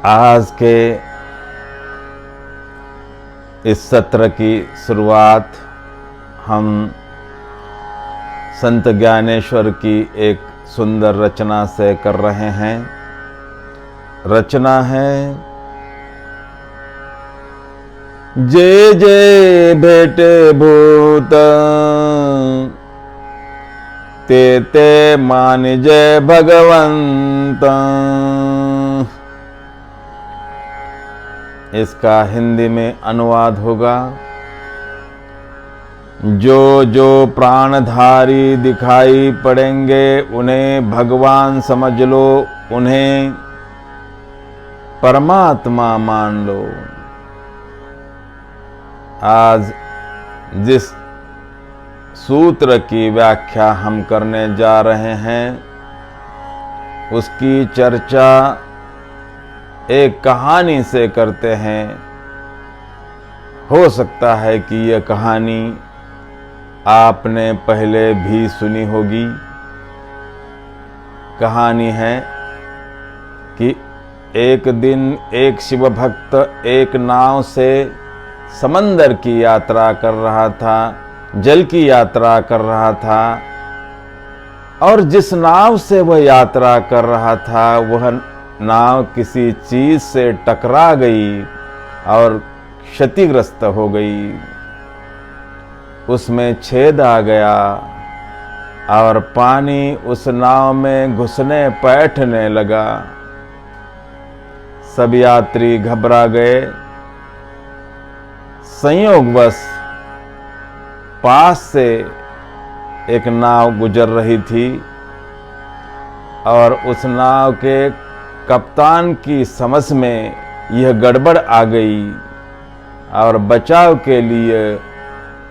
आज के इस सत्र की शुरुआत हम संत ज्ञानेश्वर की एक सुंदर रचना से कर रहे हैं। रचना है जे जे भेटे भूत ते ते मान जय भगवंत। इसका हिंदी में अनुवाद होगा, जो जो प्राणधारी दिखाई पड़ेंगे उन्हें भगवान समझ लो, उन्हें परमात्मा मान लो। आज जिस सूत्र की व्याख्या हम करने जा रहे हैं उसकी चर्चा एक कहानी से करते हैं। हो सकता है कि यह कहानी आपने पहले भी सुनी होगी। कहानी है कि एक दिन एक शिव भक्त एक नाव से समंदर की यात्रा कर रहा था, जल की यात्रा कर रहा था, और जिस नाव से वह यात्रा कर रहा था वह नाव किसी चीज से टकरा गई और क्षतिग्रस्त हो गई। उसमें छेद आ गया और पानी उस नाव में घुसने बैठने लगा। सब यात्री घबरा गए। संयोगवश पास से एक नाव गुजर रही थी और उस नाव के कप्तान की समझ में यह गड़बड़ आ गई और बचाव के लिए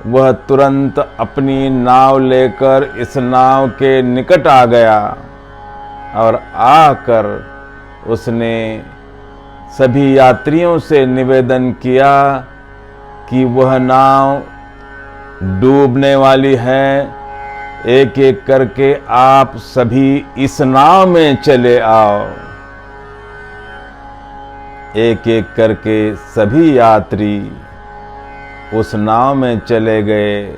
वह तुरंत अपनी नाव लेकर इस नाव के निकट आ गया और आकर उसने सभी यात्रियों से निवेदन किया कि वह नाव डूबने वाली है, एक एक करके आप सभी इस नाव में चले आओ। एक एक करके सभी यात्री उस नाव में चले गए।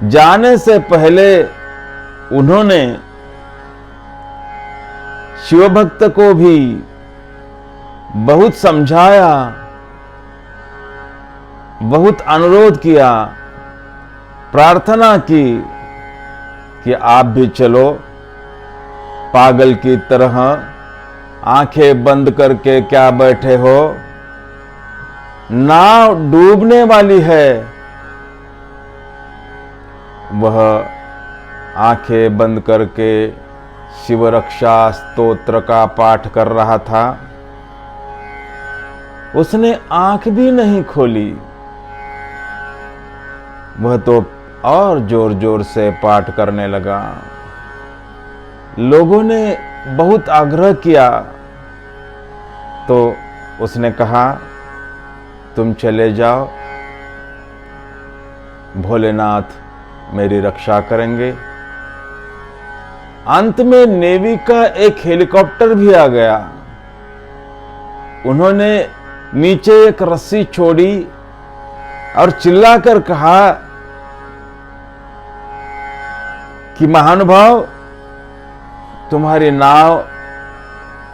जाने से पहले उन्होंने शिव भक्त को भी बहुत समझाया, बहुत अनुरोध किया, प्रार्थना की कि आप भी चलो। पागल की तरह आंखें बंद करके क्या बैठे हो, नाव डूबने वाली है। वह आंखें बंद करके शिव रक्षा स्तोत्र का पाठ कर रहा था। उसने आंख भी नहीं खोली। वह तो और जोर जोर से पाठ करने लगा। लोगों ने बहुत आग्रह किया तो उसने कहा, तुम चले जाओ, भोलेनाथ मेरी रक्षा करेंगे। अंत में नेवी का एक हेलीकॉप्टर भी आ गया। उन्होंने नीचे एक रस्सी छोड़ी और चिल्लाकर कहा कि महानुभाव, तुम्हारी नाव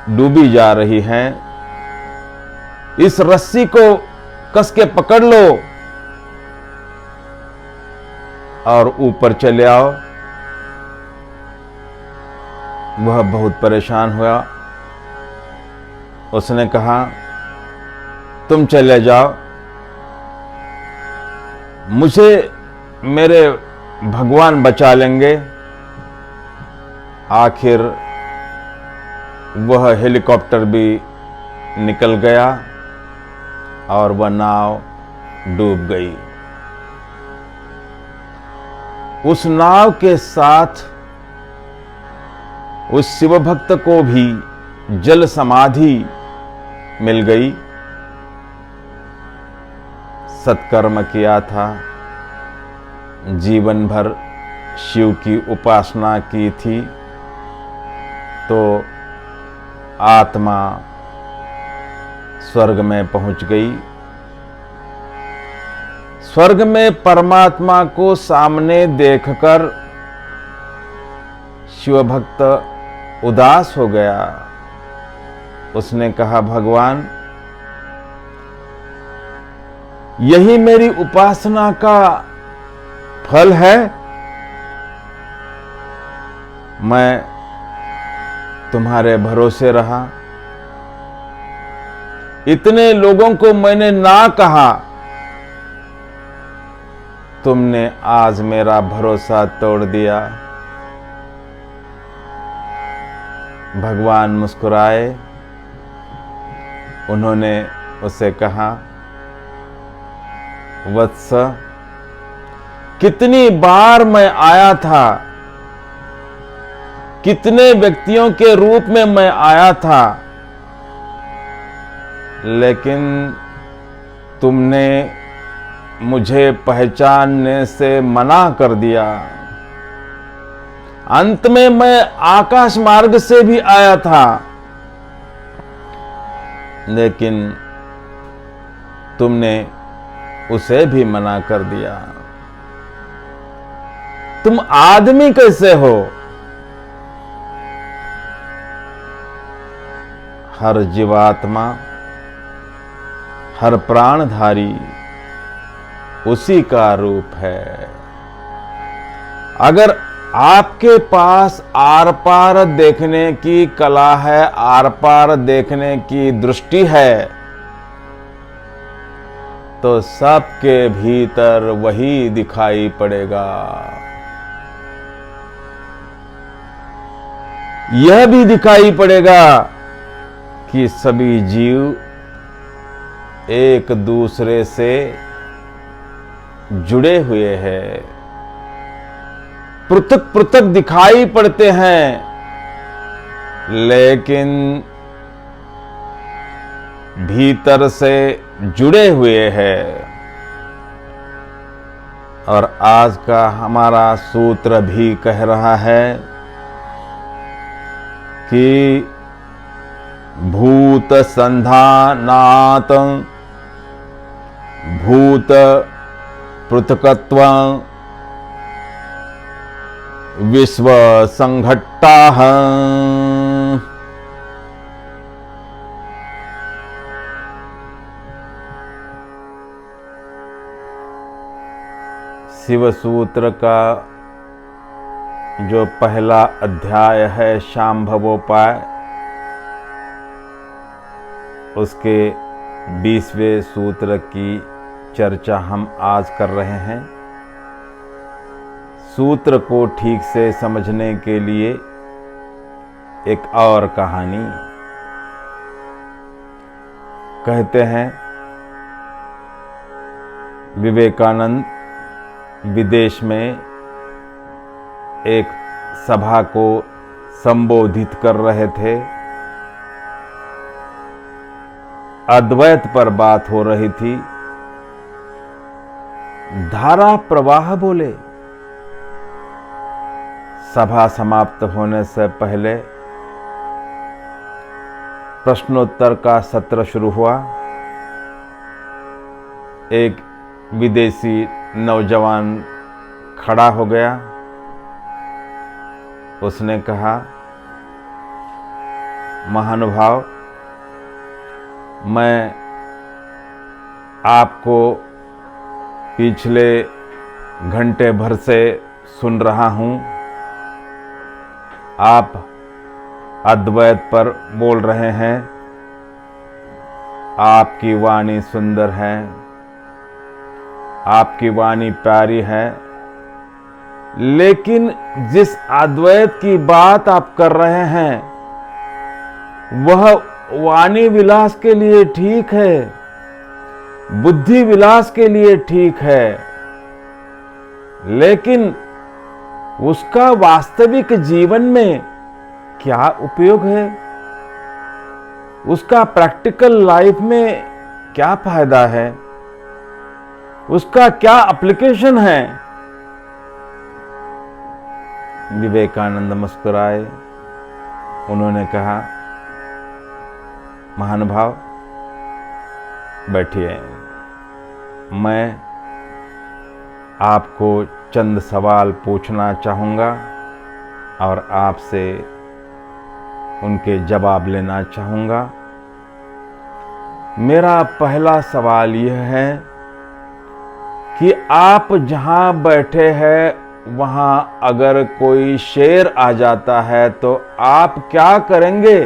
डूबी जा रही है, इस रस्सी को कस के पकड़ लो और ऊपर चले आओ। वह बहुत परेशान हुआ। उसने कहा, तुम चले जाओ, मुझे मेरे भगवान बचा लेंगे। आखिर वह हेलीकॉप्टर भी निकल गया और वह नाव डूब गई। उस नाव के साथ उस शिव भक्त को भी जल समाधि मिल गई। सत्कर्म किया था, जीवन भर शिव की उपासना की थी, तो आत्मा स्वर्ग में पहुंच गई। स्वर्ग में परमात्मा को सामने देखकर शिव भक्त उदास हो गया। उसने कहा, भगवान, यही मेरी उपासना का फल है। मैं तुम्हारे भरोसे रहा, इतने लोगों को मैंने ना कहा, तुमने आज मेरा भरोसा तोड़ दिया। भगवान मुस्कुराए। उन्होंने उसे कहा, वत्स, कितनी बार मैं आया था, कितने व्यक्तियों के रूप में मैं आया था, लेकिन तुमने मुझे पहचानने से मना कर दिया। अंत में मैं आकाश मार्ग से भी आया था, लेकिन तुमने उसे भी मना कर दिया। तुम आदमी कैसे हो? हर जीवात्मा, हर प्राणधारी उसी का रूप है। अगर आपके पास आर पार देखने की कला है, आर पार देखने की दृष्टि है, तो सबके भीतर वही दिखाई पड़ेगा। यह भी दिखाई पड़ेगा कि सभी जीव एक दूसरे से जुड़े हुए हैं, पृथक पृथक दिखाई पड़ते हैं, लेकिन भीतर से जुड़े हुए हैं। और आज का हमारा सूत्र भी कह रहा है कि भूत संधानात् भूत पृथकत्व विश्व संघट्टाः। शिव सूत्र का जो पहला अध्याय है शांभवोपाय, उसके 20वें सूत्र की चर्चा हम आज कर रहे हैं। सूत्र को ठीक से समझने के लिए एक और कहानी कहते हैं। विवेकानंद विदेश में एक सभा को संबोधित कर रहे थे। अद्वैत पर बात हो रही थी। धारा प्रवाह बोले। सभा समाप्त होने से पहले प्रश्नोत्तर का सत्र शुरू हुआ। एक विदेशी नौजवान खड़ा हो गया। उसने कहा, महानुभाव, मैं आपको पिछले घंटे भर से सुन रहा हूं। आप अद्वैत पर बोल रहे हैं। आपकी वाणी सुंदर है, आपकी वाणी प्यारी है, लेकिन जिस अद्वैत की बात आप कर रहे हैं वह वाणी विलास के लिए ठीक है, बुद्धि विलास के लिए ठीक है, लेकिन उसका वास्तविक जीवन में क्या उपयोग है? उसका प्रैक्टिकल लाइफ में क्या फायदा है? उसका क्या एप्लीकेशन है? विवेकानंद मुस्कुराए। उन्होंने कहा, महानुभाव, बैठिए। मैं आपको चंद सवाल पूछना चाहूँगा और आपसे उनके जवाब लेना चाहूँगा। मेरा पहला सवाल यह है कि आप जहाँ बैठे हैं वहाँ अगर कोई शेर आ जाता है तो आप क्या करेंगे?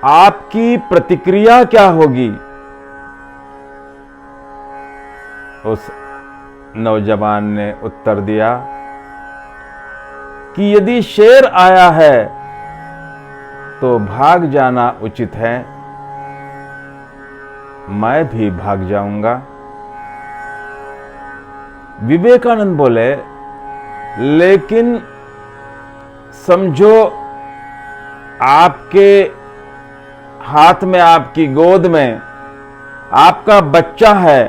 आपकी प्रतिक्रिया क्या होगी? उस नौजवान ने उत्तर दिया कि यदि शेर आया है तो भाग जाना उचित है, मैं भी भाग जाऊंगा। विवेकानंद बोले, लेकिन समझो आपके हाथ में, आपकी गोद में आपका बच्चा है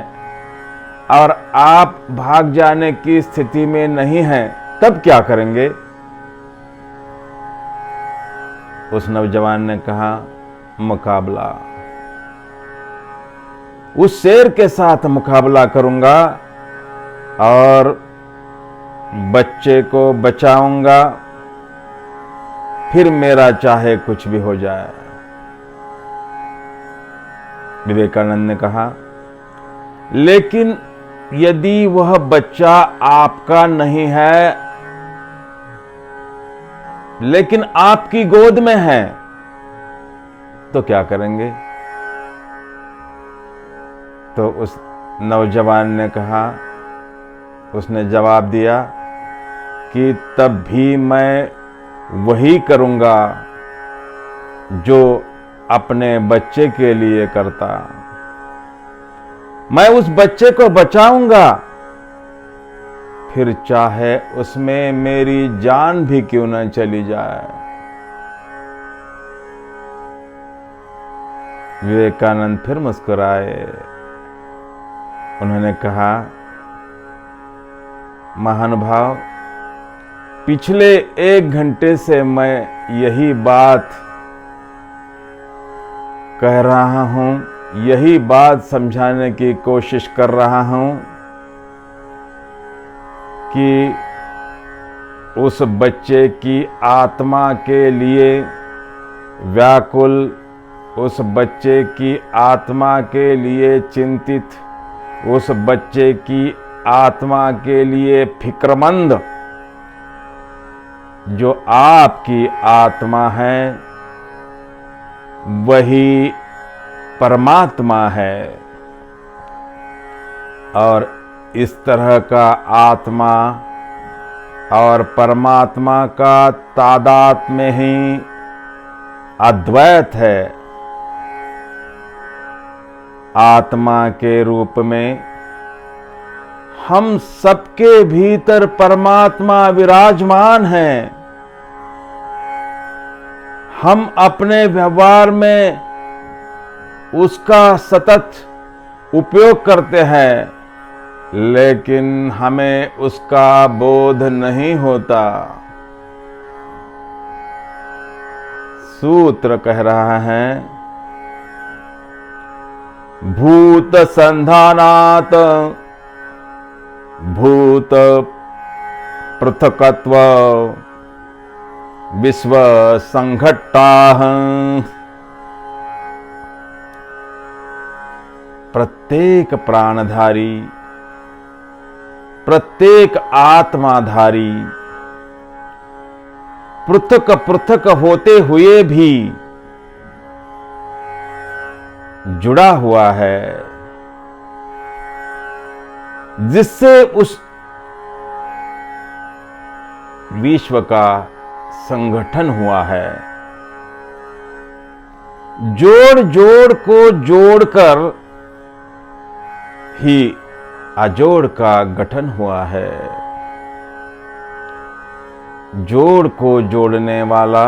और आप भाग जाने की स्थिति में नहीं हैं, तब क्या करेंगे? उस नौजवान ने कहा, मुकाबला। उस शेर के साथ मुकाबला करूंगा और बच्चे को बचाऊंगा, फिर मेरा चाहे कुछ भी हो जाए। विवेकानंद ने कहा, लेकिन यदि वह बच्चा आपका नहीं है लेकिन आपकी गोद में है, तो क्या करेंगे? तो उस नौजवान ने कहा, उसने जवाब दिया कि तब भी मैं वही करूंगा जो अपने बच्चे के लिए करता। मैं उस बच्चे को बचाऊंगा, फिर चाहे उसमें मेरी जान भी क्यों न चली जाए। विवेकानंद फिर मुस्कुराए। उन्होंने कहा, महानुभाव, पिछले 1 घंटे से मैं यही बात कह रहा हूं, यही बात समझाने की कोशिश कर रहा हूं कि उस बच्चे की आत्मा के लिए व्याकुल, उस बच्चे की आत्मा के लिए चिंतित, उस बच्चे की आत्मा के लिए फिक्रमंद जो आपकी आत्मा है वही परमात्मा है। और इस तरह का आत्मा और परमात्मा का तादात्म्य ही अद्वैत है। आत्मा के रूप में हम सबके भीतर परमात्मा विराजमान है। हम अपने व्यवहार में उसका सतत उपयोग करते हैं, लेकिन हमें उसका बोध नहीं होता। सूत्र कह रहा है, भूत संधानात भूत पृथकत्व विश्व संघट्टाः। प्रत्येक प्राणधारी, प्रत्येक आत्माधारी पृथक पृथक होते हुए भी जुड़ा हुआ है, जिससे उस विश्व का संगठन हुआ है। जोड़ जोड़ को जोड़कर ही अजोड़ का गठन हुआ है। जोड़ को जोड़ने वाला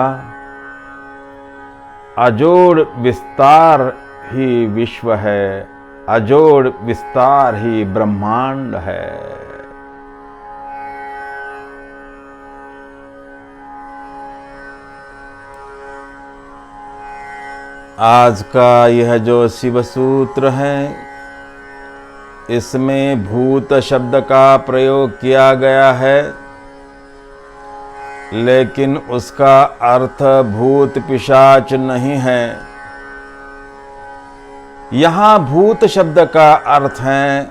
अजोड़ विस्तार ही विश्व है, अजोड़ विस्तार ही ब्रह्मांड है। आज का यह जो शिव सूत्र है, इसमें भूत शब्द का प्रयोग किया गया है, लेकिन उसका अर्थ भूत पिशाच नहीं है। यहां भूत शब्द का अर्थ है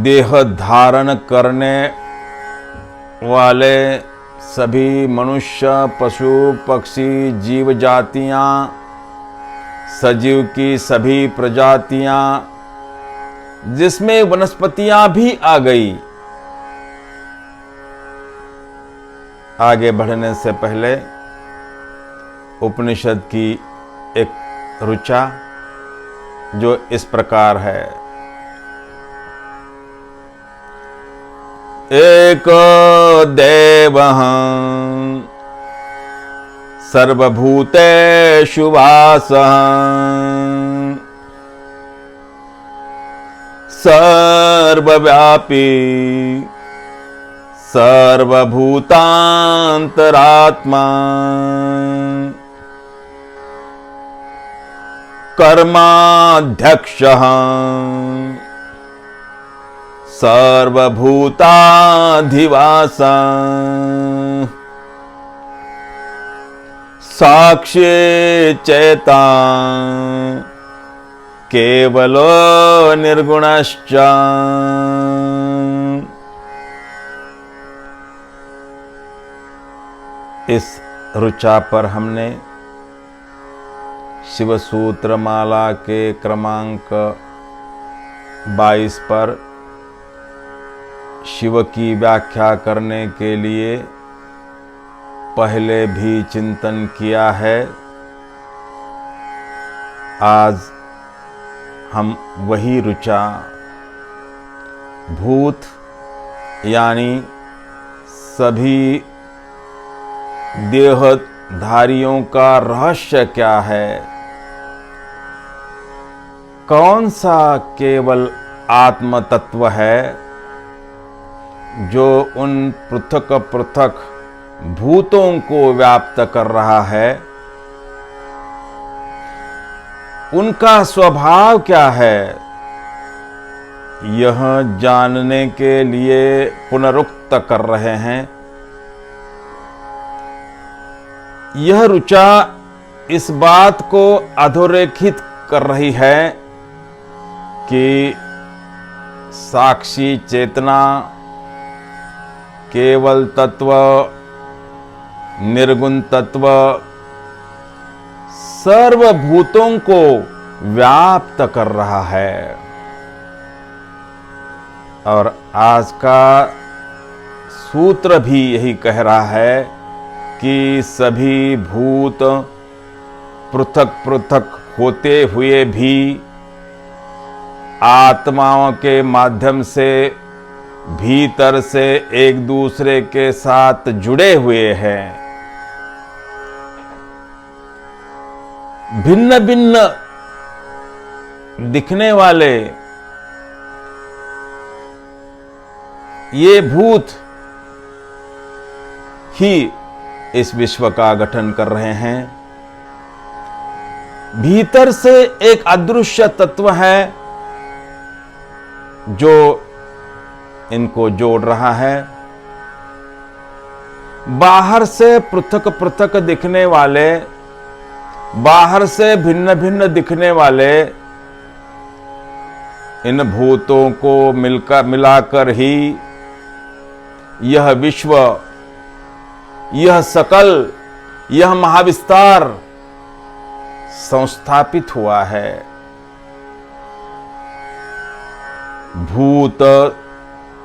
देह धारण करने वाले सभी मनुष्य, पशु, पक्षी, जीव जातियां, सजीव की सभी प्रजातियां, जिसमें वनस्पतियां भी आ गई। आगे बढ़ने से पहले उपनिषद की एक ऋचा जो इस प्रकार है। एको देवः सर्वभूतेषु वासः सर्वव्यापी सर्वभूतान्तरात्मा कर्माध्यक्षः सर्वभूताधिवासा साक्षी चेता केवलो निर्गुणश्च। इस ऋचा पर हमने शिव सूत्र माला के क्रमांक 22 पर शिव की व्याख्या करने के लिए पहले भी चिंतन किया है। आज हम वही ऋचा भूत यानी सभी देहधारियों का रहस्य क्या है, कौन सा केवल आत्म तत्व है जो उन पृथक पृथक भूतों को व्याप्त कर रहा है, उनका स्वभाव क्या है, यह जानने के लिए पुनरुक्त कर रहे हैं। यह ऋचा इस बात को अधोरेखित कर रही है कि साक्षी चेतना, केवल तत्व, निर्गुण तत्व सर्वभूतों को व्याप्त कर रहा है। और आज का सूत्र भी यही कह रहा है कि सभी भूत पृथक पृथक होते हुए भी आत्माओं के माध्यम से भीतर से एक दूसरे के साथ जुड़े हुए हैं। भिन्न भिन्न दिखने वाले ये भूत ही इस विश्व का गठन कर रहे हैं। भीतर से एक अदृश्य तत्व है जो इनको जोड़ रहा है। बाहर से पृथक पृथक दिखने वाले, बाहर से भिन्न भिन्न दिखने वाले इन भूतों को मिलाकर ही यह विश्व, यह सकल, यह महाविस्तार संस्थापित हुआ है। भूत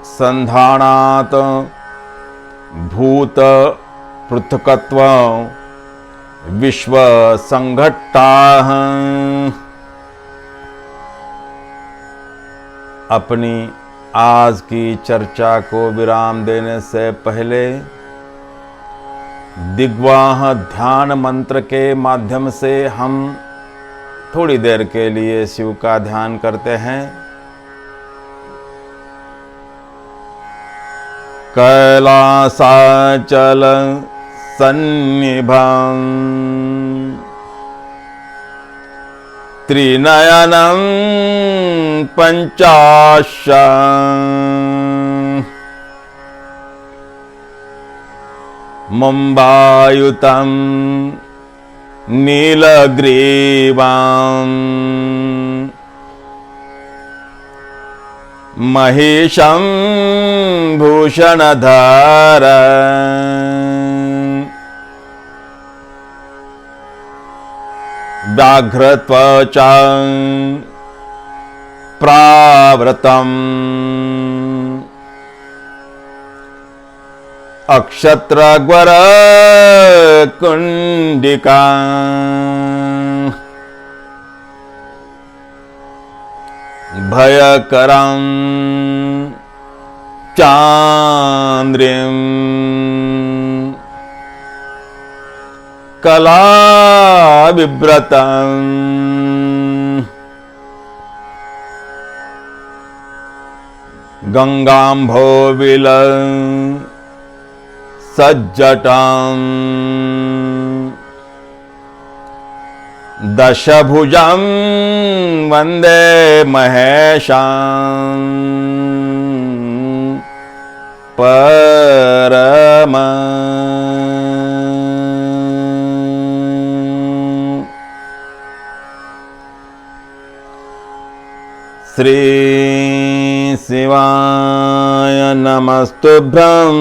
संधानात् भूत पृथकत्व विश्व संघट्टाः। अपनी आज की चर्चा को विराम देने से पहले दिग्वाह ध्यान मंत्र के माध्यम से हम थोड़ी देर के लिए शिव का ध्यान करते हैं। कैलासाचल सन्निभं त्रिनयनं पंचाशं मुम्बायुतं नीलग्रीवां महिषं भूषणधारं व्याघ्रत्वचं प्रावृतम् अक्षत्रग्वरकुण्डिका भयकरं चान्द्रिं कलाविव्रतं गंगाम्भोविल सज्जटां दशभुजं वन्दे महेशां परमम्। श्री शिवाय नमस्तुभ्यं।